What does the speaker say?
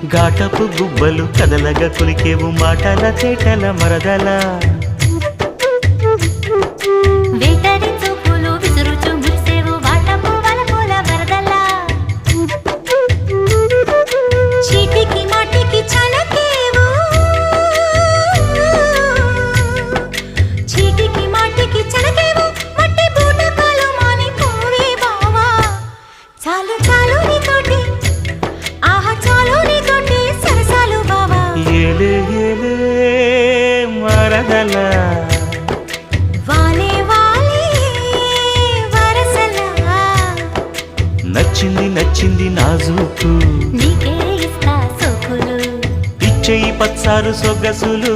ఘాటపు గుబ్బలు కదలగా కొలికేవు మాటల తేటల మరదల వేటరి చూపులు విసురుచు మురిసేవు వాటపు వలపుల వరదల చీటికి మాటికి చనకేవు చీటికి మాటికి చనకేవు మట్టి బూటకాలు మాని పోవే బావా చాలు చాలు నీతోటి ఆహా చాలు నీతోటి సరసాలు బావా ఏలే ఏలే మరదల వాలే వాలే వరసలా నచ్చింది నచ్చింది నాజూకు నీకే ఇస్తా సోకులు ఇచ్చేయి పచ్చారు సొగసులు